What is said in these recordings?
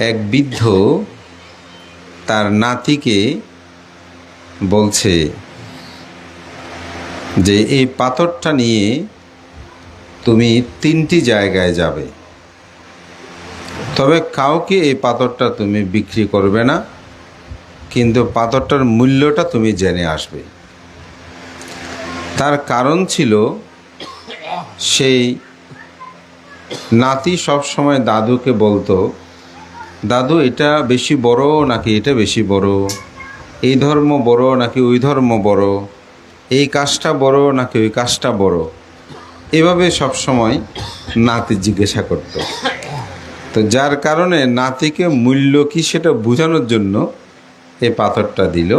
এক বৃদ্ধ তার নাতিকে বলছে যে এই পাথরটা নিয়ে তুমি 3টি জায়গায় যাবে, তবে কাউকে এই পাথরটা তুমি বিক্রি করবে না, কিন্তু পাথরটার মূল্যটা তুমি জেনে আসবে। তার কারণ ছিল সেই নাতি সব সময় দাদুকে বলতো, দাদু এটা বেশি বড় নাকি এটা বেশি বড়, এই ধর্ম বড় নাকি ওই ধর্ম বড়, এই কাজটা বড় নাকি ওই কাজটা বড়, এভাবে সব সময় নাতি জিজ্ঞাসা করত। তো যার কারণে নাতিকে মূল্য কি সেটা বোঝানোর জন্য এই পাথরটা দিল।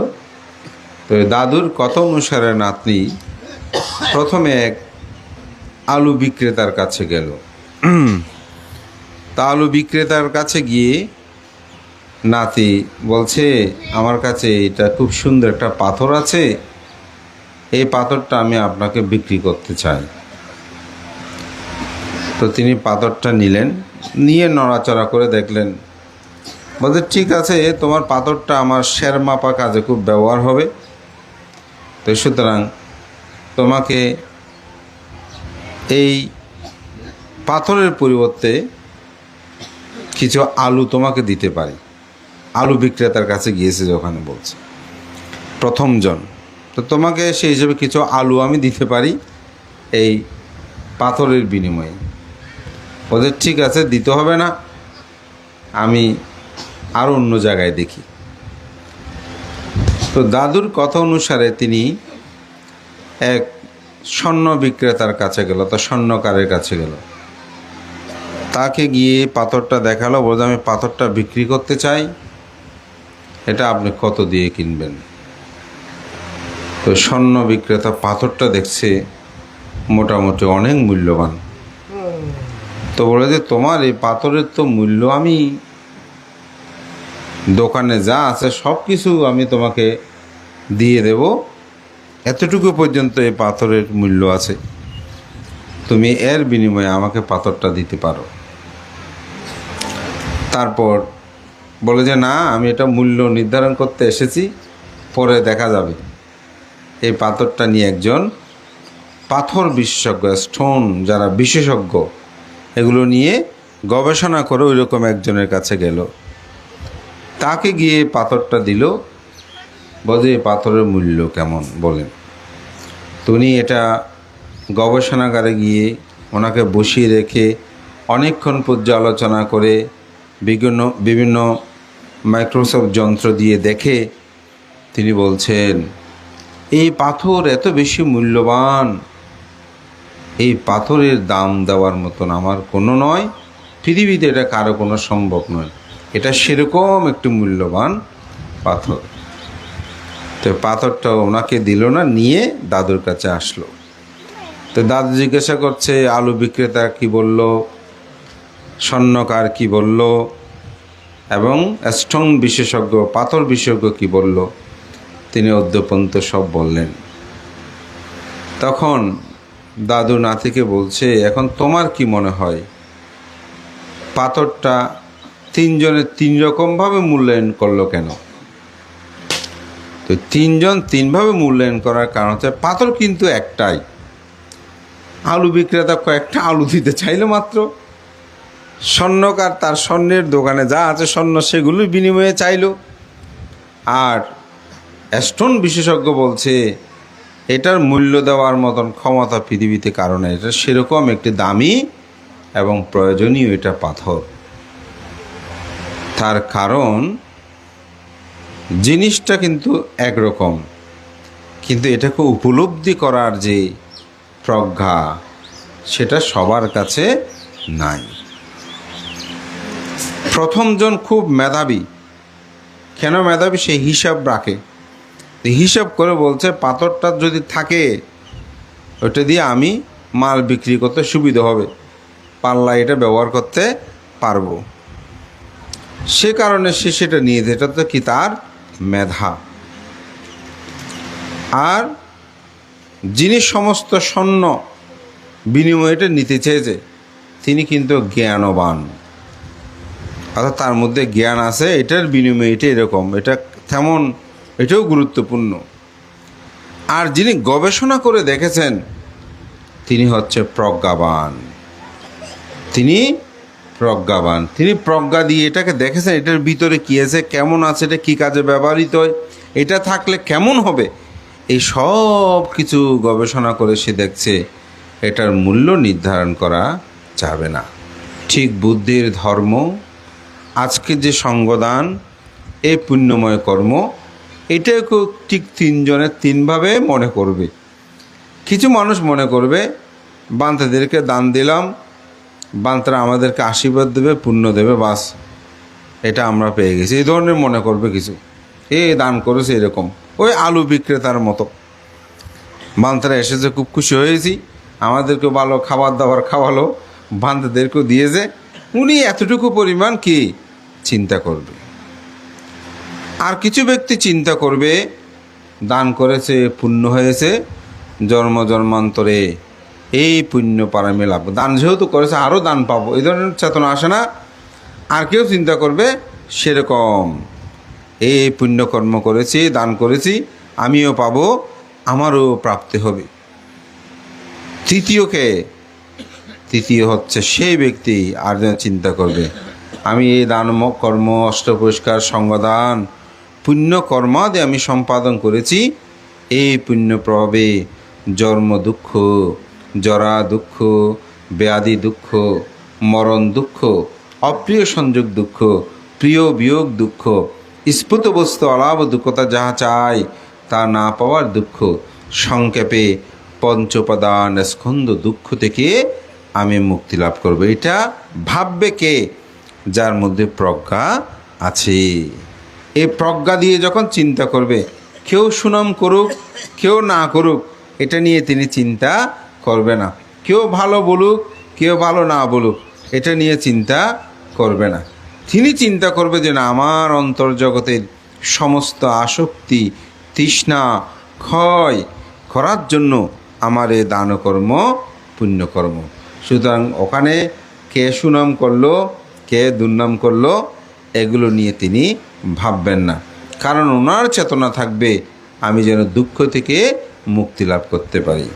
তো দাদুর কথা অনুসারে নাতনি প্রথমে এক আলু বিক্রেতার কাছে গেল। তা আলু বিক্রেতার কাছে গিয়ে নাতি বলছে, আমার কাছে এটা খুব সুন্দর একটা পাথর আছে, এই পাথরটা আমি আপনাকে বিক্রি করতে চাই। তো তিনি পাথরটা নিলেন, নিয়ে নড়াচড়া করে দেখলেন, বলছে ঠিক আছে, তোমার পাথরটা আমার শের মাপা কাজে খুব ব্যবহার হবে, তো সুতরাং তোমাকে এই পাথরের পরিবর্তে কিছু আলু তোমাকে দিতে পারি। আলু বিক্রেতার কাছে গিয়েছে যখন বলছে প্রথমজন, তো তোমাকে সেই হিসেবে কিছু আলু আমি দিতে পারি এই পাথরের বিনিময়ে। ওদের ঠিক আছে, দিতে হবে না, আমি আরও অন্য জায়গায় দেখি। তো দাদুর কথা অনুসারে তিনি এক স্বর্ণ বিক্রেতার কাছে গেল, তো স্বর্ণকারের কাছে গেল, তাকে গিয়ে পাথরটা দেখালো, বলছে আমি পাথরটা বিক্রি করতে চাই, এটা আপনি কত দিয়ে কিনবেন। তো স্বর্ণ বিক্রেতা পাথরটা দেখছে মোটামুটি অনেক মূল্যবান, তো বলে যে তোমার এই পাথরের তো মূল্য আমি দোকানে যা আছে সব কিছু আমি তোমাকে দিয়ে দেব, এতটুকু পর্যন্ত এই পাথরের মূল্য আছে, তুমি এর বিনিময়ে আমাকে পাথরটা দিতে পারো। তারপর বলে যে না, আমি এটা মূল্য নির্ধারণ করতে এসেছি, পরে দেখা যাবে। এই পাথরটা নিয়ে একজন পাথর বিশেষজ্ঞ, স্টোন যারা বিশেষজ্ঞ, এগুলো নিয়ে গবেষণা করে ওই রকম একজনের কাছে গেল, তাকে গিয়ে পাথরটা দিল, বলে এই পাথরের মূল্য কেমন বলেন। তো উনি এটা গবেষণাগারে গিয়ে ওনাকে বসিয়ে রেখে অনেকক্ষণ পর্যালোচনা করে বিভিন্ন মাইক্রোসফট যন্ত্র দিয়ে দেখে তিনি বলছেন, এই পাথর এত বেশি মূল্যবান, এই পাথরের দাম দেওয়ার মতন আমার কোনো নয়, পৃথিবীতে এটা কারো কোনো সম্ভব নয়, এটা সেরকম একটি মূল্যবান পাথর। তো পাথরটা ওনাকে দিল না, নিয়ে দাদুর কাছে আসলো। তো দাদু জিজ্ঞাসা করছে আলু বিক্রেতা কি বলল, স্বর্ণকার কি বলল, এবং স্টোন বিশেষজ্ঞ পাথর বিশেষজ্ঞ কি বলল, তিনি অদ্যপন্ত সব বললেন। তখন দাদু নাতিকে বলছে, এখন তোমার কি মনে হয় পাথরটা তিনজনে 3 রকমভাবে মূল্যায়ন করলো কেন? তো 3 জন 3 ভাবে মূল্যায়ন করার কারণ হচ্ছে পাথর কিন্তু একটাই, আলু বিক্রেতা কয়েকটা আলু দিতে চাইলো মাত্র, স্বর্ণকার তার স্বর্ণের দোকানে যা আছে স্বর্ণ সেগুলোই বিনিময়ে চাইল, আর স্টোন বিশেষজ্ঞ বলছে এটার মূল্য দেওয়ার মতন ক্ষমতা পৃথিবীতে কারণে, এটা সেরকম একটি দামি এবং প্রয়োজনীয় এটা পাথর। তার কারণ জিনিসটা কিন্তু একরকম, কিন্তু এটাকে উপলব্ধি করার যে প্রজ্ঞা সেটা সবার কাছে নাই। প্রথমজন খুব মেধাবী, কেন মেধাবী, সে হিসাব রাখে, হিসাব করে বলছে পাথরটা যদি থাকে ওটা দিয়ে আমি মাল বিক্রি করতে সুবিধা হবে, পাল্লা এটা ব্যবহার করতে পারবো, সে কারণে সে সেটা নিয়ে, এটা তো কি তার মেধা। আর যিনি সমস্ত স্বর্ণ বিনিময়ে এটা নিতে চেয়েছে তিনি কিন্তু জ্ঞানবান, অর্থাৎ তার মধ্যে জ্ঞান আছে, এটার বিনিময়ে এটা এরকম, এটা তেমন, এটাও গুরুত্বপূর্ণ। আর যিনি গবেষণা করে দেখেছেন তিনি হচ্ছে প্রজ্ঞাবান। তিনি প্রজ্ঞাবান, তিনি প্রজ্ঞা দিয়ে এটাকে দেখেছেন, এটার ভিতরে কী আছে, কেমন আছে, এটা কী কাজে ব্যবহৃত হয়, এটা থাকলে কেমন হবে, এই সব কিছু গবেষণা করে সে দেখছে এটার মূল্য নির্ধারণ করা যাবে না। ঠিক বুদ্ধির ধর্ম, আজকে যে সঙ্গদান, এই পুণ্যময় কর্ম, এটাকেও ঠিক তিনজনের তিনভাবে মনে করবে। কিছু মানুষ মনে করবে বান্তাদেরকে দান দিলাম, বান্তারা আমাদেরকে আশীর্বাদ দেবে, পুণ্য দেবে, বাস এটা আমরা পেয়ে গেছি, এই ধরনের মনে করবে কিছু। দান করেছে এরকম, ওই আলু বিক্রেতার মতো, বান্তারা এসেছে খুব খুশি হয়েছি, আমাদেরকে ভালো খাবার দাবার খাওয়ালো, বান্তাদেরকেও দিয়েছে, উনি এতটুকু পরিমাণ কি চিন্তা করবে। আর কিছু ব্যক্তি চিন্তা করবে দান করেছে, পুণ্য হয়েছে, জন্ম জন্মান্তরে এই পুণ্য পারামে লাভ, দান যেহেতু করেছে আরও দান পাবো, এই ধরনের চেতনা আসে না। আর কেউ চিন্তা করবে সেরকম, এই পুণ্যকর্ম করেছি, দান করেছি, আমিও পাবো, আমারও প্রাপ্তি হবে। তৃতীয় হচ্ছে সেই ব্যক্তি আর যেন চিন্তা করবে আমি এই দান কর্ম, অষ্টপরিষ্কার, সঙ্গদান, পুণ্য কর্মাদি আমি সম্পাদন করেছি, এই পুণ্য প্রভাবে জন্ম দুঃখ, জরা দুঃখ, ব্যাধি দুঃখ, মরণ দুঃখ, অপ্রিয় সংযোগ দুঃখ, প্রিয় বিয়োগ দুঃখ, স্ফুত বস্তু অলাভ দুঃখতা যাহা চাই তা না পাওয়ার দুঃখ, সংক্ষেপে পঞ্চপাদান স্কন্ধ দুঃখ থেকে আমি মুক্তি লাভ করব। এটা ভাববে কে? যার মধ্যে প্রজ্ঞা আছে। এই প্রজ্ঞা দিয়ে যখন চিন্তা করবে, কেউ সুনাম করুক কেউ না করুক এটা নিয়ে তিনি চিন্তা করবে না, কেউ ভালো বলুক কেউ ভালো না বলুক এটা নিয়ে চিন্তা করবে না। তিনি চিন্তা করবে যে না, আমার অন্তর্জগতের সমস্ত আসক্তি তৃষ্ণা ক্ষয় করার জন্য আমার এই দানকর্ম পুণ্যকর্ম। সুতরাং ওখানে কে সুনাম করলো কে দুর্নাম করলো এগুলো নিয়ে তিনি ভাববেন না, কারণ ওনার চেতনা থাকবে আমি যেন দুঃখ থেকে মুক্তি লাভ করতে পারি।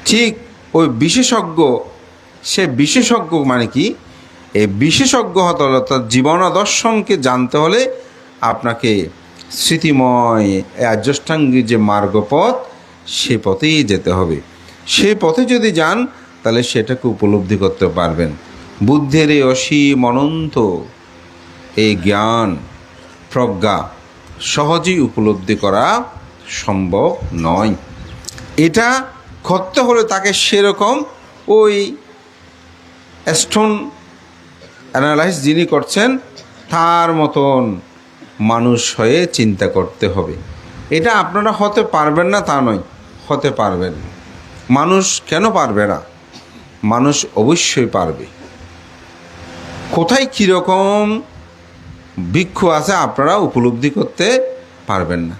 ঠিক ওই বিশেষজ্ঞ, সে বিশেষজ্ঞ মানে কি, এই বিশেষজ্ঞ হতে হলে অর্থাৎ জীবনাদর্শনকে জানতে হলে আপনাকে স্মৃতিময় আর্যষ্টাঙ্গিক যে মার্গপথ সে পথেই যেতে হবে। সে পথে যদি যান তাহলে সেটাকে উপলব্ধি করতে পারবেন। বুদ্ধের এই অসীম অনন্ত এই জ্ঞান প্রজ্ঞা সহজেই উপলব্ধি করা সম্ভব নয়। এটা করতে হলে তাকে সেরকম ওই স্টোন অ্যানালাইজ যিনি করছেন তার মতন মানুষ হয়ে চিন্তা করতে হবে। এটা আপনারা হতে পারবেন না তা নয়, হতে পারবেন। মানুষ কেন পারবে না? মানুষ অবশ্যই পারবে। কোথায় কীরকম ভিক্ষু আছে আপনারা উপলব্ধি করতে পারবেন না।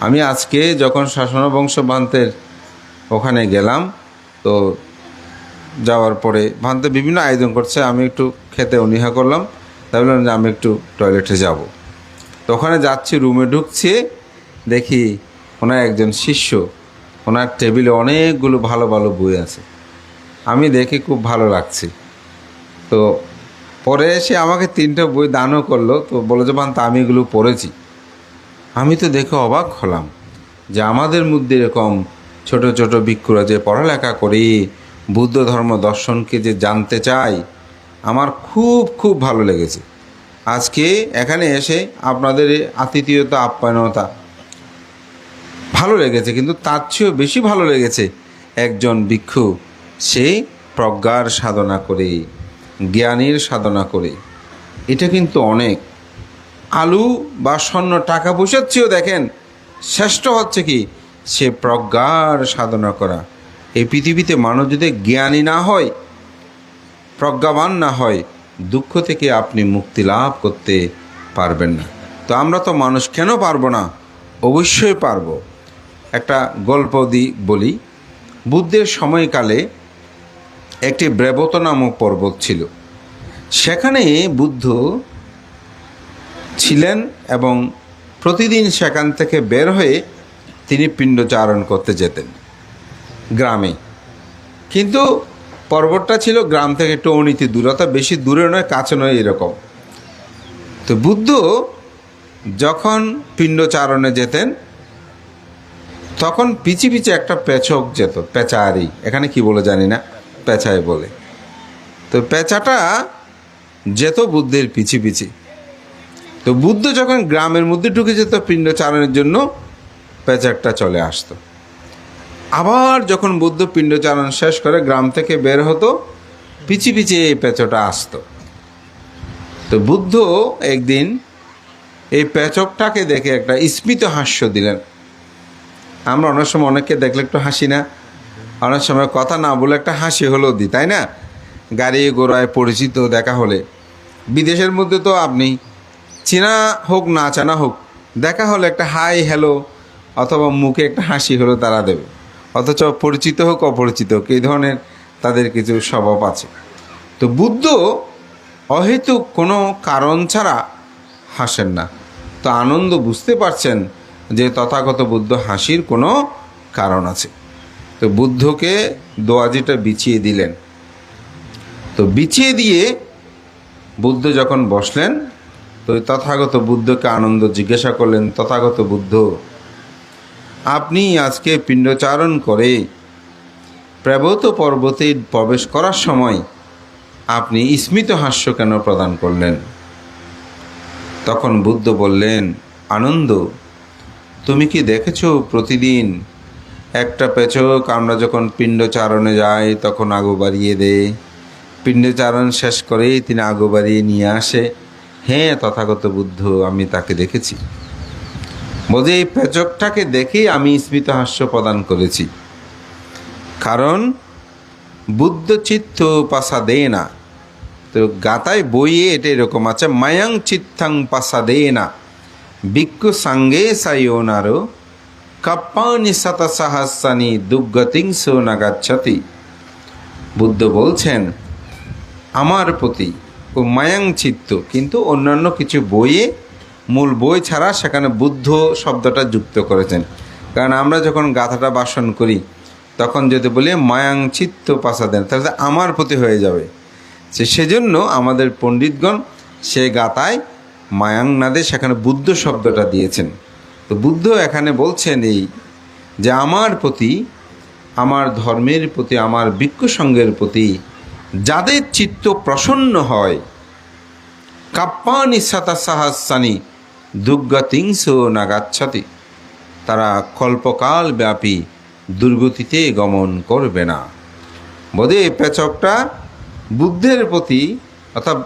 আমি আজকে যখন শাসন বংশ ভান্তের ওখানে গেলাম, তো যাওয়ার পরে ভান্তে বিভিন্ন আয়োজন করছে, আমি একটু খেতে অনীহা করলাম, তাই বললাম যে আমি একটু টয়লেটে যাব। তো ওখানে যাচ্ছি, রুমে ঢুকছি, দেখি ওনার একজন শিষ্য, ওনার টেবিলে অনেকগুলো ভালো ভালো বই আছে। আমি দেখে খুব ভালো লাগছে। তো পরে সে আমাকে 3টা বই দানও করলো। তো বলে যে ভান্তা আমি এগুলো পড়েছি। আমি তো দেখে অবাক হলাম যে আমাদের মধ্যে এরকম ছোট ছোট ভিক্ষুরা যে পড়ালেখা করি, বুদ্ধ ধর্ম দর্শনকে যে জানতে চাই, আমার খুব খুব ভালো লেগেছে। আজকে এখানে এসে আপনাদের আতিথেয়তা আপ্যায়নতা ভালো লেগেছে, কিন্তু তার চেয়েও বেশি ভালো লেগেছে একজন ভিক্ষু সে প্রজ্ঞার সাধনা করে, জ্ঞানের সাধনা করে। এটা কিন্তু অনেক। আলু বা স্বর্ণ টাকা পয়সার চেয়েও দেখেন শ্রেষ্ঠ হচ্ছে কি, সে প্রজ্ঞার সাধনা করা। এই পৃথিবীতে মানুষ যদি জ্ঞানী না হয়, প্রজ্ঞাবান না হয়, দুঃখ থেকে আপনি মুক্তি লাভ করতে পারবেন না। তো আমরা তো মানুষ কেন পারবো না? অবশ্যই পারবো। একটা গল্প বলি। বুদ্ধের সময়কালে একটি ব্রেবত নামক পর্বত ছিল। সেখানে বুদ্ধ ছিলেন এবং প্রতিদিন সেখান থেকে বের হয়ে তিনি পিণ্ডচারণ করতে যেতেন গ্রামে। কিন্তু পর্বতটা ছিল গ্রাম থেকে একটু অনীতি দূরতা, বেশি দূরে নয় কাছে নয় এরকম। তো বুদ্ধ যখন পিণ্ডচারণে যেতেন তখন পিছে পিছে একটা পেচক যেত, পেঁচারি, এখানে কি বলে জানি না, পেঁচায় বলে। তো পেঁচাটা যেত বুদ্ধের পিছে পিছে। তো বুদ্ধ যখন গ্রামের মধ্যে ঢুকে যেত পিণ্ডচারণের জন্য, পেঁচারটা চলে আসতো। আবার যখন বুদ্ধ পিণ্ডচারণ শেষ করে গ্রাম থেকে বের হতো, পিছে পিছে এই পেঁচটা আসতো। তো বুদ্ধ একদিন এই পেঁচকটাকে দেখে একটা স্মিত হাস্য দিলেন। আমরা অনেক সময় অনেককে দেখলে একটু হাসি না, অনেক সময় কথা না বলে একটা হাসি হলেও দিই, তাই না? গাড়ি ঘোড়ায় পরিচিত দেখা হলে, বিদেশের মধ্যে তো আপনি চেনা হোক না চেনা হোক, দেখা হলে একটা হাই হ্যালো অথবা মুখে একটা হাসি হলো তারা দেবে। অথচ পরিচিত হোক অপরিচিত হোক, এই ধরনের তাদের কিছু স্বভাব আছে। তো বুদ্ধ অহেতুক কোনো কারণ ছাড়া হাসেন না। তো আনন্দ বুঝতে পারছেন যে তথাগত বুদ্ধ হাসির কোনো কারণ আছে। তো বুদ্ধকে দোয়াজিটা বিছিয়ে দিলেন। তো বিছিয়ে দিয়ে বুদ্ধ যখন বসলেন, তো তথাগত বুদ্ধকে আনন্দ জিজ্ঞাসা করলেন, তথাগত বুদ্ধ, আপনি আজকে পিণ্ডচারণ করে প্রেবত পর্বতে প্রবেশ করার সময় আপনি স্মিত হাস্য কেন প্রদান করলেন? তখন বুদ্ধ বললেন, আনন্দ, তুমি কি দেখেছো প্রতিদিন একটা পেচক আমরা যখন পিণ্ডচারণে যাই তখন আগু বাড়িয়ে দেয়, পিণ্ডচারণ শেষ করেই তিনি আগু বাড়িয়ে নিয়ে আসে? হ্যাঁ তথাগত বুদ্ধ, আমি তাকে দেখেছি। বলছে এই পেচকটাকে দেখেই আমি স্মিত হাস্য প্রদান করেছি, কারণ বুদ্ধ চিত্ত পাসাদে না। তো গাতায় বইয়ে এটা এরকম আছে, মায়াং চিত্তাং পাসাদে না ভিক্ষু সাঙ্গে সায়োনারো কাপ্পানি শত সহস্রানি দুর্গতিংস নাগাচ্ছতি। বুদ্ধ বলছেন আমার প্রতি ও মায়াং চিত্ত, কিন্তু অন্যান্য কিছু বইয়ে মূল বই ছাড়া সেখানে বুদ্ধ শব্দটা যুক্ত করেছেন। কারণ আমরা যখন গাথাটা বাসন করি তখন যদি বলি মায়াং চিত্ত পাসাদেন, তাহলে আমার প্রতি হয়ে যাবে। সেজন্য আমাদের পণ্ডিতগণ সে গাথায় মায়াং না দিয়ে সেখানে বুদ্ধ শব্দটা দিয়েছেন। তো বুদ্ধ এখানে বলছেন এই যে আমার প্রতি, আমার ধর্মের প্রতি, আমার ভিক্ষু সঙ্গের প্রতি যাদের চিত্ত প্রসন্ন হয়, কাপ্পানি শত সহস্রানি দুর্গতিংস নাগাচ্ছতি, তারা কল্পকাল ব্যাপী দুর্গতিতে গমন করবে না। বোধে এই পেচকটা বুদ্ধের প্রতি অর্থাৎ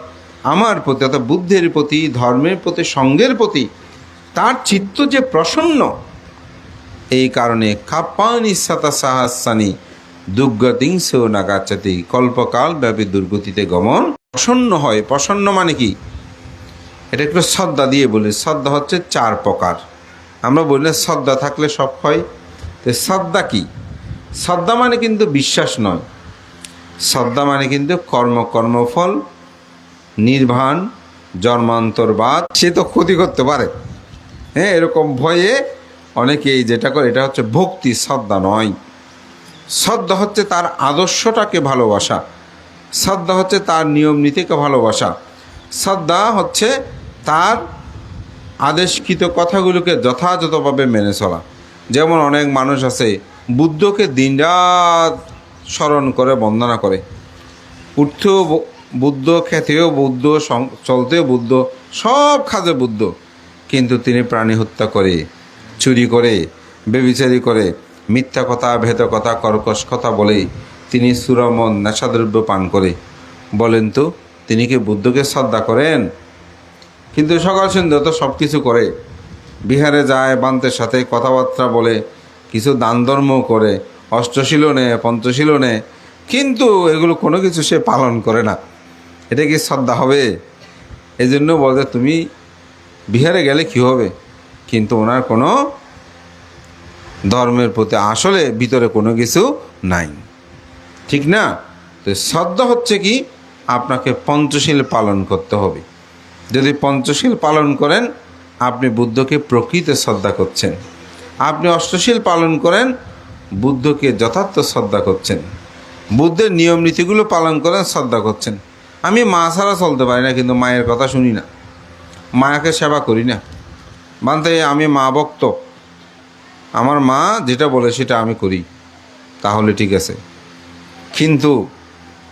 আমার প্রতি অর্থাৎ বুদ্ধের প্রতি, ধর্মের প্রতি, সঙ্গের প্রতি তার চিত্ত যে প্রসন্ন, এই কারণে কাপ্পানি শত সহস্রানি দুর্গতিংস নাগাচ্ছতি, কল্পকাল ব্যাপী দুর্গতিতে গমন প্রসন্ন হয়। প্রসন্ন মানে কি? এটা একটু শ্রদ্ধা দিয়ে বলি। শ্রদ্ধা হচ্ছে 4 প্রকার। আমরা বললে শ্রদ্ধা থাকলে সব হয়। তো শ্রদ্ধা কি? শ্রদ্ধা মানে কিন্তু বিশ্বাস নয়, শ্রদ্ধা মানে কিন্তু কর্মফল নির্বাণ, জন্মান্তরবাদ, সে তো ক্ষতি করতে পারে, হ্যাঁ, এরকম ভয়ে অনেকেই যেটা করে, এটা হচ্ছে ভক্তি, শ্রদ্ধা নয়। শ্রদ্ধা হচ্ছে তার আদর্শটাকে ভালোবাসা, শ্রদ্ধা হচ্ছে তার নিয়ম নীতিকে ভালোবাসা, শ্রদ্ধা হচ্ছে তার আদেশকৃত কথাগুলোকে যথাযথভাবে মেনে চলা। যেমন অনেক মানুষ আছে বুদ্ধকে দিনরাত স্মরণ করে বন্দনা করে, উঠতেও বুদ্ধ, খেতেও বুদ্ধ, চলতেও বুদ্ধ, সব কাজে বুদ্ধ, কিন্তু তিনি প্রাণী হত্যা করে, চুরি করে, বেবিচারি করে, মিথ্যা কথা, ভেদ কথা, কর্কশ কথা বলে তিনি সুরমন নেশাদ্রব্য পান করে। বলেন তো তিনি কি বুদ্ধকে শ্রদ্ধা করেন? কিন্তু সকাল সন্ধ্যা তো সব কিছু করে, বিহারে যায়, বান্তের সাথে কথাবার্তা বলে, কিছু দান ধর্ম করে, অষ্টশীলও নেয়, পঞ্চশীলও নেয়, কিন্তু এগুলো কোনো কিছু সে পালন করে না। এটা কি শ্রদ্ধা হবে? এই জন্য বলতে তুমি বিহারে গেলে কি হবে, কিন্তু ওনার কোনো ধর্মের প্রতি আসলে ভিতরে কোনো কিছু নাই, ঠিক না? তো শ্রদ্ধা হচ্ছে কি? আপনাকে পঞ্চশীল পালন করতে হবে। যদি পঞ্চশীল পালন করেন আপনি বুদ্ধকে প্রকৃত শ্রদ্ধা করছেন। আপনি অষ্টশীল পালন করেন বুদ্ধকে যথার্থ শ্রদ্ধা করছেন। বুদ্ধের নিয়ম নীতিগুলো পালন করেন, শ্রদ্ধা করছেন। আমি মা ছাড়া চলতে পারি না, কিন্তু মায়ের কথা শুনি না, মায়াকে সেবা করি না। মানতে আমি মা ভক্ত, আমার মা যেটা বলে সেটা আমি করি, তাহলে ঠিক আছে। কিন্তু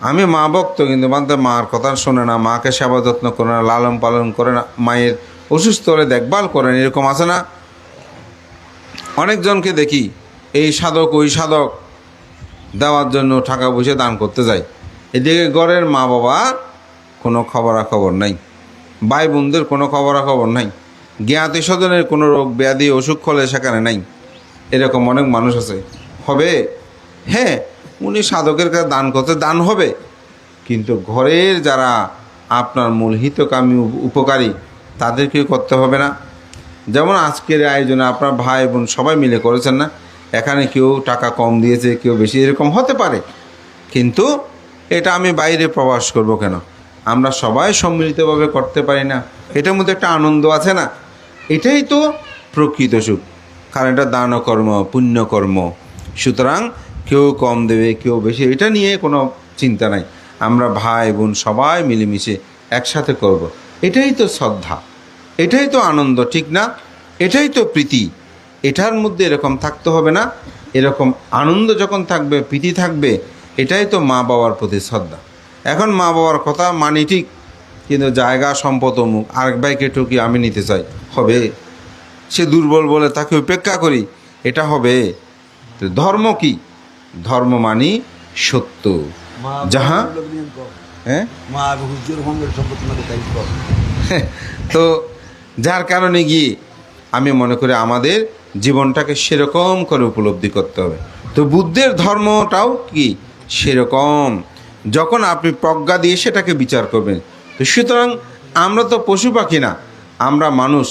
আমি মা ভক্ত, কিন্তু মানতে মার কথা শোনে না, মাকে সেবা যত্ন করে না, লালন পালন করে না, মায়ের অসুস্থ হলে দেখভাল করেন, এরকম আছে না? অনেকজনকে দেখি এই সাধক ওই সাধক দেওয়ার জন্য টাকা পয়সা দান করতে যায়, এদিকে ঘরের মা বাবা কোনো খবরাখবর নাই, ভাই বোনদের কোনো খবরাখবর নাই, জ্ঞাতি স্বজনের কোনো রোগ ব্যাধি অসুখ হলে সেখানে নাই। এরকম অনেক মানুষ আছে। হবে, হ্যাঁ, উনি সাধকের কাছে দান করতে দান হবে, কিন্তু ঘরের যারা আপনার মূল হিতকামী উপকারী তাদেরকেও করতে হবে না? যেমন আজকের আয়োজনে আপনার ভাই বোন সবাই মিলে করেছেন না, এখানে কেউ টাকা কম দিয়েছে, কেউ বেশি, এরকম হতে পারে, কিন্তু এটা আমি বাইরে প্রকাশ করব কেন? আমরা সবাই সম্মিলিতভাবে করতে পারি না? এটার মধ্যে একটা আনন্দ আছে না? এটাই তো প্রকৃত সুখ, কারণ এটা দানকর্ম, পুণ্যকর্ম। সুতরাং কেউ কম দেবে কেউ বেশি, এটা নিয়ে কোনো চিন্তা নাই। আমরা ভাই বোন সবাই মিলেমিশে একসাথে করব। এটাই তো শ্রদ্ধা, এটাই তো আনন্দ, ঠিক না? এটাই তো প্রীতি। এটার মধ্যে এরকম থাকতে হবে না? এরকম আনন্দ যখন থাকবে, প্রীতি থাকবে, এটাই তো মা বাবার প্রতি শ্রদ্ধা। এখন মা বাবার কথা মানি ঠিক, কিন্তু জায়গা সম্পদ অমুক, আরেক ভাইকে টুকি আমি নিতে চাই, হবে? সে দুর্বল বলে তাকে উপেক্ষা করি, এটা হবে? তো ধর্ম কি? ধর্ম মানি সত্য, যাহা হ্যাঁ তো যার কারণে গিয়ে আমি মনে করি আমাদের জীবনটাকে সেরকম করে উপলব্ধি করতে হবে। তো বুদ্ধের ধর্মটাও কি সেরকম, যখন আপনি প্রজ্ঞা দিয়ে সেটাকে বিচার করবেন। তো সুতরাং আমরা তো পশু পাখি না, আমরা মানুষ।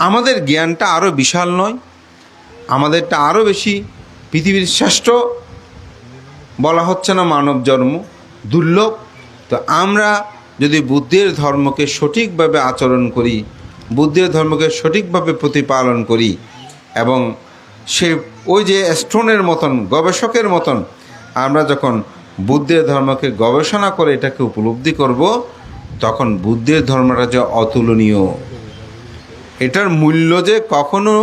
আমাদের জ্ঞানটা আরও বিশাল নয়? আমাদেরটা আরও বেশি। পৃথিবীর শ্রেষ্ঠ বলা হচ্ছে না মানব জন্ম দুর্লভ? তো আমরা যদি বুদ্ধের ধর্মকে সঠিকভাবে আচরণ করি, বুদ্ধের ধর্মকে সঠিকভাবে প্রতিপালন করি, এবং সে ওই যে স্টোনের মতন, গবেষকের মতন আমরা যখন বুদ্ধের ধর্মকে গবেষণা করে এটাকে উপলব্ধি করব, তখন বুদ্ধের ধর্মটা যে অতুলনীয়, এটার মূল্য যে কখনো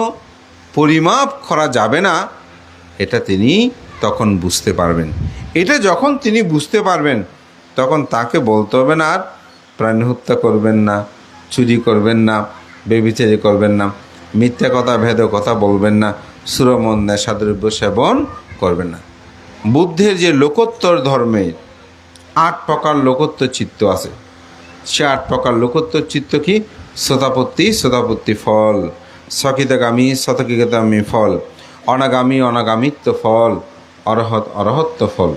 পরিমাপ করা যাবে না, এটা তিনি তখন বুঝতে পারবেন। এটা যখন তিনি বুঝতে পারবেন, তখন তাকে বলতে হবে না আর প্রাণী হত্যা করবেন না, চুরি করবেন না, ব্যভিচারী করবেন না, মিথ্যা কথা ভেদ কথা বলবেন না, সুরমন নেশাদ্রব্য সেবন করবেন না। বুদ্ধের যে লোকোত্তর ধর্মের 8 প্রকার লোকোত্তর চিত্ত আছে, সে 8 প্রকার লোকোত্তর চিত্ত কি? শ্রোতাপত্তি, শ্রোতাপত্তি ফল, সকিতগামী, শতকিতগামী ফল, অনাগামী, অনাগামিত্ব ফল, অরহত, অরহত্ব ফল।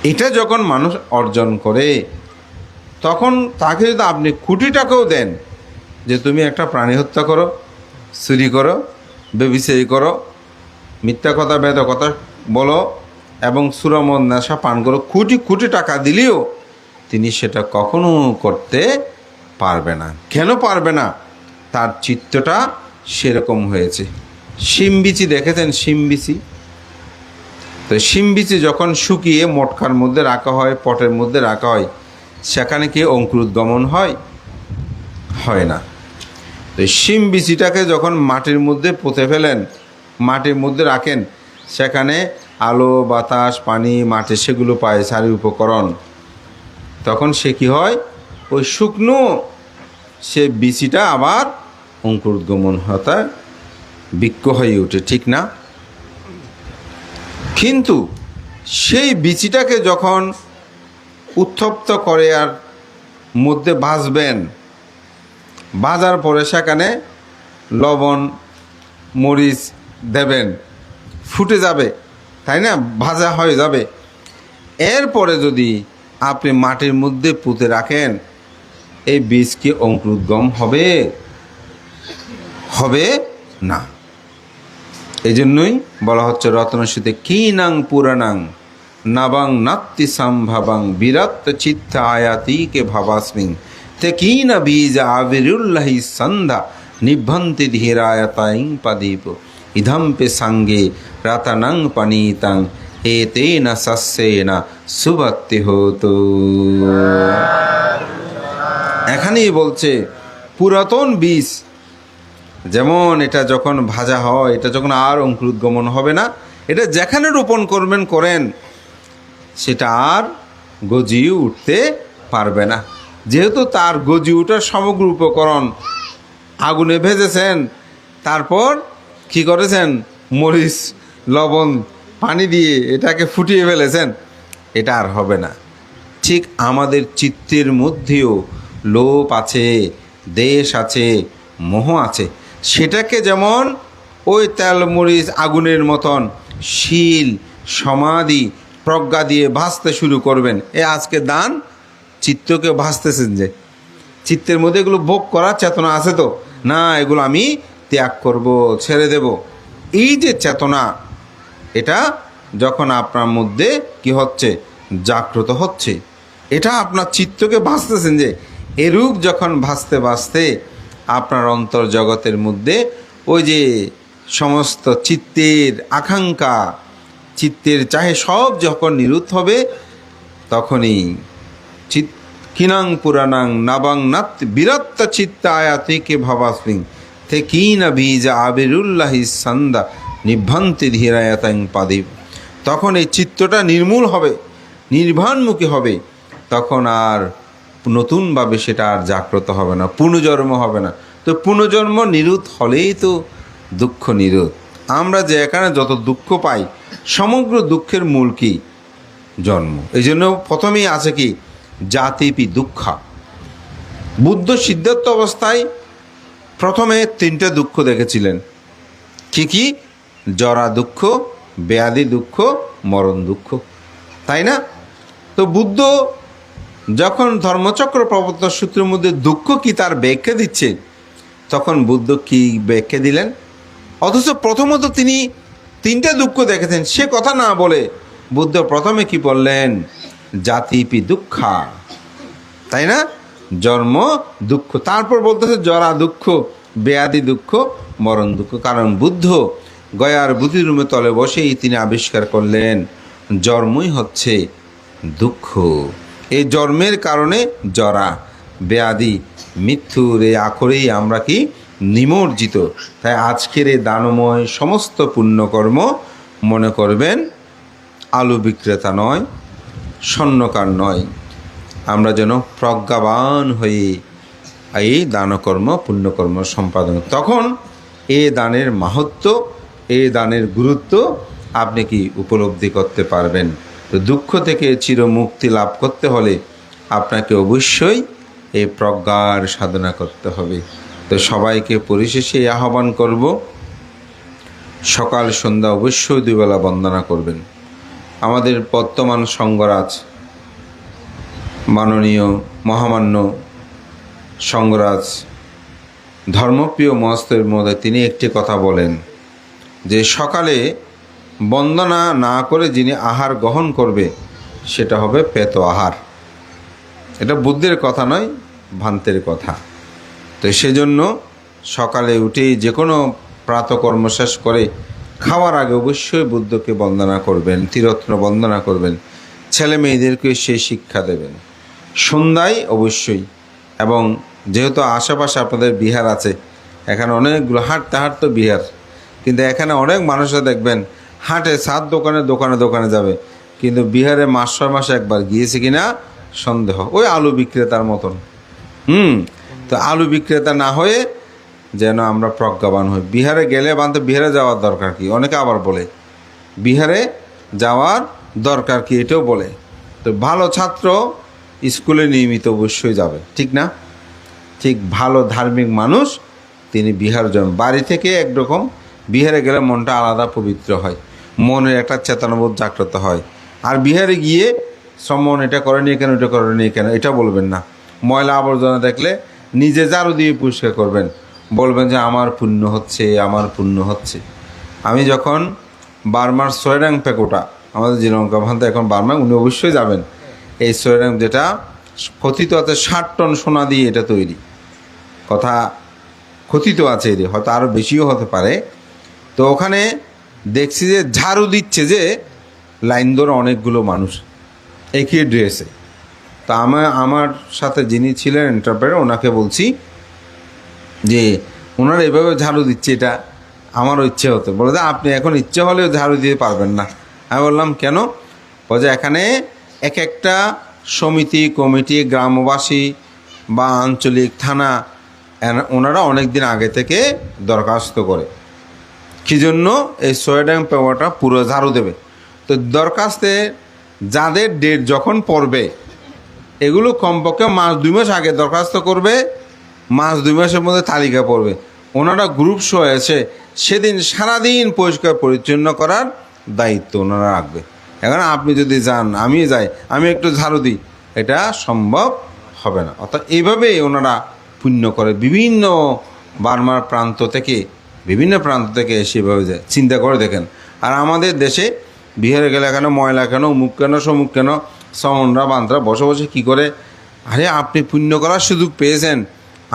এটা যখন মানুষ অর্জন করে, তখন তাকে যদি আপনি কোটি টাকাও দেন যে তুমি একটা প্রাণী হত্যা করো, চুরি করো, ব্যভিচারী করো, মিথ্যা কথা ভেদ কথা বলো এবং সুরমদ নেশা পান করো, কোটি কোটি টাকা দিলেও তিনি সেটা কখনো করতে পারবে না। কেন পারবে না? তার চিত্তটা সেরকম হয়েছে। শিমবিচি দেখেছেন? শিমবিচি, তো শিমবিচি যখন শুকিয়ে মোটকার মধ্যে রাখা হয়, পটের মধ্যে রাখা হয়, সেখানে কি অঙ্কুরোদ্গমন হয়? হয় না। তো শিমবিচিটাকে যখন মাটির মধ্যে পুঁতে ফেলেন, মাটির মধ্যে রাখেন, সেখানে আলো বাতাস পানি মাটি সেগুলো পায়, সারি উপকরণ, তখন সে কি হয়? ওই শুকনো সে বিচিটা আবার অঙ্কুরোদ্গমন হতে বৃক্ষ হয়ে ওঠে, ঠিক না? কিন্তু সেই বিচিটাকে যখন উত্তপ্ত করে আর মধ্যে ভাজবেন, ভাজার পরে সেখানে লবণ মরিচ দেবেন, ফুটে যাবে, তাই না? ভাজা হয়ে যাবে। এরপরে যদি আপনি মাটির মধ্যে পুঁতে রাখেন, এই বীজ কি অঙ্কুরোদ্গম হবে? হবে না। এই জন্যই বলা হচ্ছে রত্নশ্রুতে কি নাং পুরাণাং নবং নাত্তি সম্ভবং বিরক্ত চিত্ত আয়াতিকে ভাবাস্মিং তে কিন বীজ আবিরুল্লাহি সন্ধ্যা নিভন্তি ধীরায়তাইং পদীপ ইধম্পে সঙ্গে রতনং পনীতং এতেন সস্যেন সুভক্তি হতো। এখানেই বলছে পুরাতন বীজ, যেমন এটা যখন ভাজা হয়, এটা যখন আর অঙ্কুরোদ্গমন হবে না, এটা যেখানে রোপণ করবেন করেন, সেটা আর গজিয়ে উঠতে পারবে না। যেহেতু তার গজিয়ে ওঠার সমগ্র উপকরণ আগুনে ভেজেছেন, তারপর কি করেছেন, মরিচ, লবণ, পানি দিয়ে এটাকে ফুটিয়ে ফেলেছেন, এটা আর হবে না। ঠিক আমাদের চিত্তের মধ্যেও লোভ আছে, দেশ আছে, মোহ আছে। সেটাকে যেমন ওই তেল মরিচ আগুনের মতন শীল, সমাধি, প্রজ্ঞা দিয়ে ভাসতে শুরু করবেন। আজকে দান চিত্তকে ভাসতেছেন, যে চিত্তের মধ্যে এগুলো ভোগ করার চেতনা আছে তো না, এগুলো আমি ত্যাগ করব, ছেড়ে দেব, এই যে চেতনা, এটা যখন আপনার মধ্যে কি হচ্ছে, জাগ্রত হচ্ছে, এটা আপনার চিত্তকে ভাসতেছেন, যে এরূপ যখন ভাসতে ভাসতে আপনার অন্তর জগতের মধ্যে ওই যে সমস্ত চিত্তের আকাঙ্ক্ষা, চিত্তের চাহে সব যখন নিরুদ্ধ হবে, তখনই কিনাং পুরাণাং নবং নাত বিরত্ত চিত্ত আয়াতিকে ভাবাস্মিং তে কিন বীজ আবিরুল্লাহি সন্ধ্যা নিভন্তি ধীরায়তাং পাদীপ। তখন এই চিত্তটা নির্মূল হবে, নির্বাণমুখী হবে, তখন আর নতুনভাবে সেটা আর জাগ্রত হবে না, পুনর্জন্ম হবে না। তো পুনর্জন্ম নিরোধ হলেই তো দুঃখ নিরোধ। আমরা যে এখানে যত দুঃখ পাই, সমগ্র দুঃখের মূল কি, জন্ম। এই জন্য প্রথমেই আছে কি, জাতিপি দুঃখা। বুদ্ধ সিদ্ধার্থ অবস্থায় প্রথমে 3টে দুঃখ দেখেছিলেন। কি কি? জরা দুঃখ, ব্যাধি দুঃখ, মরণ দুঃখ, তাই না? তো বুদ্ধ যখন ধর্মচক্র প্রবর্তন সূত্রের মধ্যে দুঃখ কি তার ব্যাখ্যা দিচ্ছে, তখন বুদ্ধ কি ব্যাখ্যা দিলেন? অথচ প্রথমত তিনি 3টে দুঃখ দেখেছেন, সে কথা না বলে বুদ্ধ প্রথমে কি বললেন, জাতিপি দুঃখা, তাই না? জন্ম দুঃখ, তারপর বলতেছে জরা দুঃখ, ব্যাধি দুঃখ, মরণ দুঃখ। কারণ বুদ্ধ গয়ার বুদ্ধিরুমে তলে বসেই তিনি আবিষ্কার করলেন জন্মই হচ্ছে দুঃখ। এই জন্মের কারণে জরা, ব্যাধি, মৃত্যুর এই আখরেই আমরা কি নিমজ্জিত। তাই আজকের এই দানময় সমস্ত পুণ্যকর্ম মনে করবেন আলু বিক্রেতা নয়, স্বর্ণকার নয়, আমরা যেন প্রজ্ঞাবান হয়ে এই দানকর্ম পুণ্যকর্ম সম্পাদন, তখন এই দানের মাহাত্ম্য, এই দানের গুরুত্ব আপনি কি উপলব্ধি করতে পারবেন। তো দুঃখ থেকে চিরমুক্তি লাভ করতে হলে আপনাকে অবশ্যই এই প্রজ্ঞার সাধনা করতে হবে। তো সবাইকে পরিশেষে আহ্বান করব, সকাল সন্ধ্যা অবশ্যই 2 বেলা বন্দনা করবেন। আমাদের বর্তমান সঙ্গরাজ, মাননীয় মহামান্য সঙ্গরাজ, ধর্মপ্রিয় মহস্তের মধ্যে তিনি একটি কথা বলেন যে সকালে বন্দনা না করে যিনি আহার গ্রহণ করবে সেটা হবে পেত আহার। এটা বুদ্ধের কথা নয়, ভ্রান্তের কথা। তো সেজন্য সকালে উঠেই যে কোনো প্রাতকর্ম শেষ করে খাওয়ার আগে অবশ্যই বুদ্ধকে বন্দনা করবেন, ত্রিরত্ন বন্দনা করবেন, ছেলে মেয়েদেরকে সেই শিক্ষা দেবেন। সন্ধ্যায় অবশ্যই, এবং যেহেতু আশেপাশে আপনাদের বিহার আছে, এখানে অনেকগুলো হাঁটতে হাঁটতে বিহার, কিন্তু এখানে অনেক মানুষরা দেখবেন হাঁটে 7 দোকানে দোকানে দোকানে যাবে, কিন্তু বিহারে মাস 6 মাসে একবার গিয়েছে কিনা সন্দেহ। ওই আলু বিক্রেতার মতন। তো আলু বিক্রেতা না হয়ে যেন আমরা প্রজ্ঞাবান হই। বিহারে গেলে বানতে বিহারে যাওয়ার দরকার কি, অনেকে আবার বলে বিহারে যাওয়ার দরকার কি, এটাও বলে। তো ভালো ছাত্র স্কুলে নিয়মিত অবশ্যই যাবে, ঠিক না? ঠিক ভালো ধার্মিক মানুষ তিনি বিহার যান, বাড়ি থেকে একরকম, বিহারে গেলে মনটা আলাদা পবিত্র হয়, মনের একটা চেতনাবোধ জাগ্রত হয়। আর বিহারে গিয়ে সম্মান এটা করেনি কেন, এটা করেনি কেন, এটা বলবেন না। ময়লা আবর্জনা দেখলে নিজে ঝাড়ু দিয়ে পরিষ্কার করবেন, বলবেন যে আমার পুণ্য হচ্ছে, আমার পুণ্য হচ্ছে। আমি যখন বার্মার সোয়েডাং পেকোটা আমাদের শ্রীলঙ্কা ভান্তা এখন বার্মায়, উনি অবশ্যই যাবেন। এই সোয়েডাং যেটা কথিত আছে 60 টন সোনা দিয়ে এটা তৈরি, কথা কথিত আছে, এর হয়তো আরও বেশিও হতে পারে। তো ওখানে দেখছি যে ঝাড়ু দিচ্ছে যে লাইন ধরে অনেকগুলো মানুষ একই ড্রেসে। তা আমার সাথে যিনি ছিলেন এন্টারপ্রেনার, ওনাকে বলছি যে ওনারা এভাবে ঝাড়ু দিচ্ছে, এটা আমারও ইচ্ছে হতো। বলে যে আপনি এখন ইচ্ছে হলেও ঝাড়ু দিতে পারবেন না। আমি বললাম কেন? বলে এখানে এক একটা সমিতি, কমিটি, গ্রামবাসী বা আঞ্চলিক থানা ওনারা অনেক দিন আগে থেকে দরখাস্ত করে, কী জন্য এই সোয়েডাং পেওয়াটা পুরো ঝাড়ু দেবে। তো দরখাস্তে যাদের ডেট যখন পড়বে, এগুলো কমপক্ষে মাস 2 মাস আগে দরখাস্ত করবে, মাস 2 মাসের মধ্যে তালিকা পড়বে। ওনারা গ্রুপ শো এসে সেদিন সারাদিন পরিষ্কার পরিচ্ছন্ন করার দায়িত্ব ওনারা রাখবে। এখন আপনি যদি যান, আমি যাই, আমি একটু ঝাড়ু দিই, এটা সম্ভব হবে না। অর্থাৎ এইভাবেই ওনারা পুণ্য করে, বিভিন্ন বার্মার প্রান্ত থেকে, বিভিন্ন প্রান্ত থেকে সেভাবে যায়। চিন্তা করে দেখেন। আর আমাদের দেশে বিহারে গেলে কেন ময়লা, কেন মুখ, কেন সমুখ, কেন সমনরা বান্ধরা বসে বসে কী করে, আরে আপনি পুণ্য করার সুযোগ পেয়েছেন,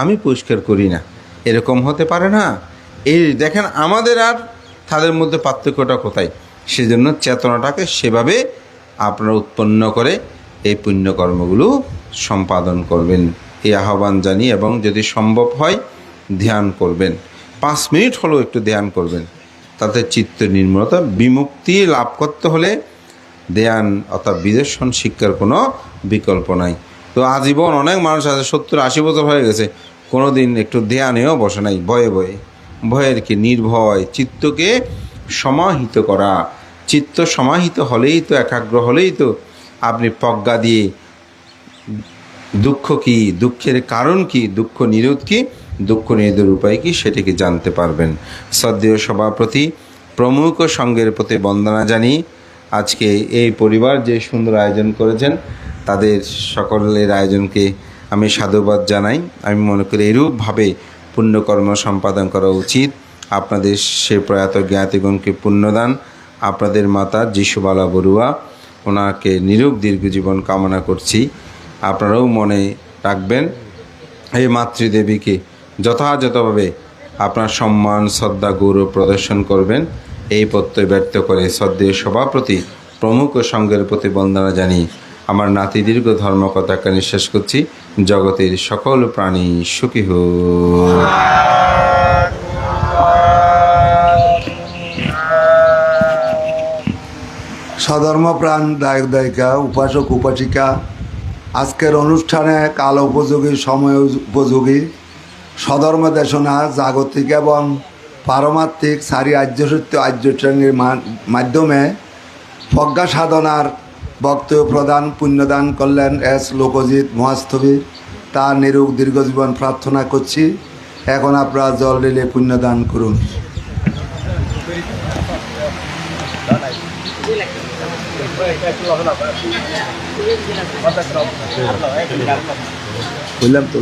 আমি পরিষ্কার করি না, এরকম হতে পারে না। এই দেখেন আমাদের আর তাদের মধ্যে পার্থক্যটা কোথায়। সেজন্য চেতনাটাকে সেভাবে আপনারা উৎপন্ন করে এই পুণ্যকর্মগুলো সম্পাদন করবেন, এই আহ্বান জানি। এবং যদি সম্ভব হয় ধ্যান করবেন, 5 মিনিট হলেও একটু ধ্যান করবেন, তাতে চিত্ত নির্মলতা, বিমুক্তি লাভ করতে হলে ধ্যান অর্থাৎ বিদর্শন শিক্ষার কোনো বিকল্প নাই। তো আজীবন অনেক মানুষ আছে 70-80 বছর হয়ে গেছে, কোনো দিন একটু ধ্যানেও বসে নাই, ভয়ে ভয়ে। ভয়ের কি? নির্ভয় চিত্তকে সমাহিত করা। চিত্ত সমাহিত হলেই তো, একাগ্র হলেই তো আপনি প্রজ্ঞা দিয়ে দুঃখ কি, দুঃখের কারণ কি, দুঃখ নিরোধ কি, দুঃখ নিরোধের উপায় কি, সেটিকে জানতে পারবেন। শ্রদ্ধেয় সভাপতি প্রমুখ সংঘের প্রতি বন্দনা জানি। আজকে এই পরিবার যে সুন্দর আয়োজন করেছেন, তাদের সকলের আয়োজনকে আমি সাধুবাদ জানাই। আমি মনে করি এরূপভাবে পুণ্যকর্ম সম্পাদন করা উচিত। আপনাদের সে প্রয়াত জ্ঞাতিগণকে পুণ্যদান। আপনাদের মাতা যিশুবালা বড়ুয়া, ওনাকে নিরোগ দীর্ঘ জীবন কামনা করছি। আপনারাও মনে রাখবেন, এই মাতৃদেবীকে যথাযথভাবে আপনার সম্মান, শ্রদ্ধা, গৌরব প্রদর্শন করবেন। এই প্রত্যয় ব্যক্ত করে শ্রদ্ধেয় সভাপতি প্রমুখ সংঘের প্রতি বন্দনা জানিয়ে আমার নাতি দীর্ঘ ধর্মকথাকে নিঃশ্বাস করছি। জগতের সকল প্রাণী সুখী হোক। সধর্মপ্রাণ দায়ক দায়িকা, উপাসক উপাসিকা, আজকের অনুষ্ঠানে কাল উপযোগী, সময় উপযোগী সধর্ম দেশনা জাগতিক এবং পারমাত্মিক সারি আর্যসত্য আর্যশ্রেণীর মাধ্যমে প্রজ্ঞা সাধনার বক্তব্য প্রদান পুণ্যদান করলেন এস লোকজিৎ মহাস্থবী। তার নিরোগ দীর্ঘজীবন প্রার্থনা করছি। এখন আপনারা জল ঢেলে পুণ্যদান করুন। বললাম তো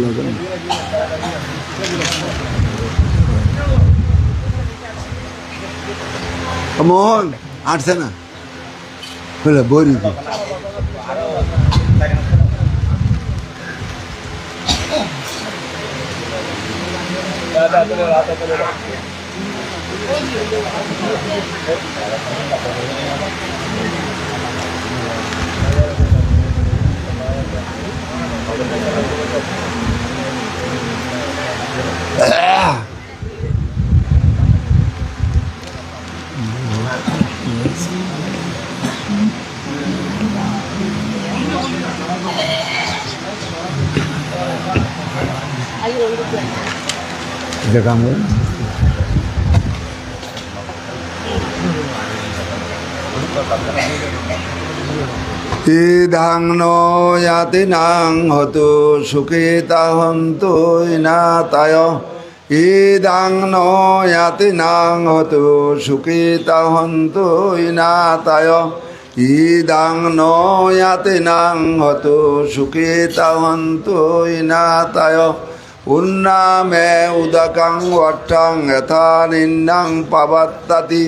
মোহন আসছে না, বলে বই দেখাম ইদাং নো ইয়াতি নাং হতু সুখিতা হন্তু ইনাতায়। ইদাং নো ইয়াতি নাং হতু সুখিতা হন্তু ইনাতায়। ইদাং নো ইয়াতি নাং হতু সুখিতা হন্তু ইনাতায়। উন্নামে উদকাং ওয়াট্টাং যথা নিন্নাং পাবাত্তাতি।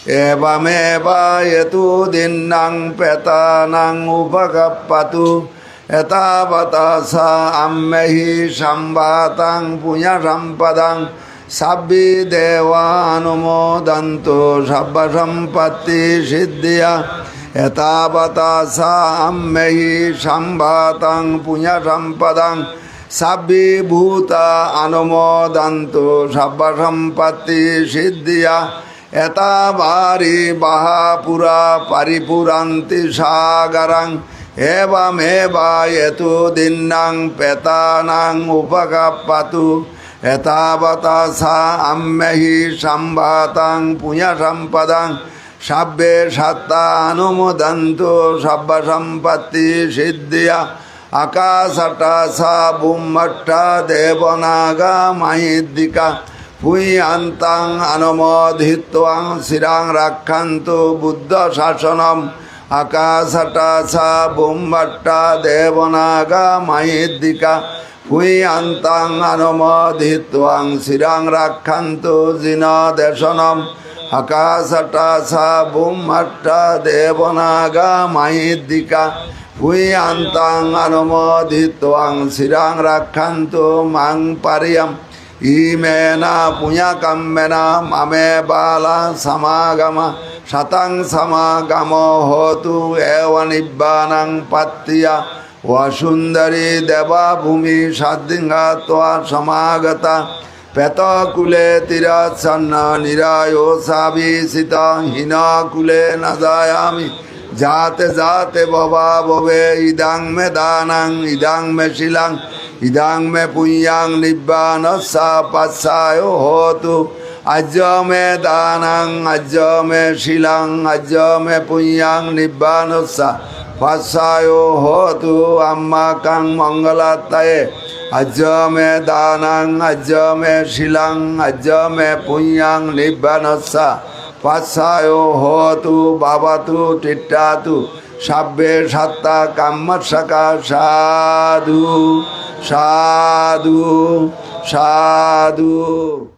evameva yetu dinnang petanang upakappatu etavatasa ammehi sambatang punya sampadang sabbi deva anumodanto sabba sampatti siddhya etavatasa ammehi sambatang punya sampadang sabbi bhuta anumodanto sabba sampatti siddhya etavari bahapura paripuranti sagarang evameva yetu dinnang petanang upakappatu etavatasa ammehi sambatang punya sampadang sabbe satta anumodanto sabba sampatti siddhya akasata sa bummatta devonaga mahiddika puiyantang anumodhittvang sirang rakhantu buddha shasanam akasata sa bummatta devonaga mahiddika puiyantang anumodhittvang sirang rakhantu jina desanam akasata sa bummatta devonaga mahiddika puiyantang anumodhittvang sirang rakhantu mang pariyam imena punya kammena mame bala samagama satang samagamo hotu eva nibbanang pattiya vasundari deva bhumi sadhinga tva samagata petakule tirasanna nirayo sabhisita hinakule nadayami jate jate bhava bhave idang me danang idang me shilang idang me punyang nibbanassa passayo hotu ajja me danang ajja me shilang ajja me punyang nibbanassa passayo hotu amma kang mangalataye ajja me danang ajja me shilang ajja me punyang nibbanassa passayo hotu babatu tittatu sabbe satta kammasaka sadhu sadhu sadhu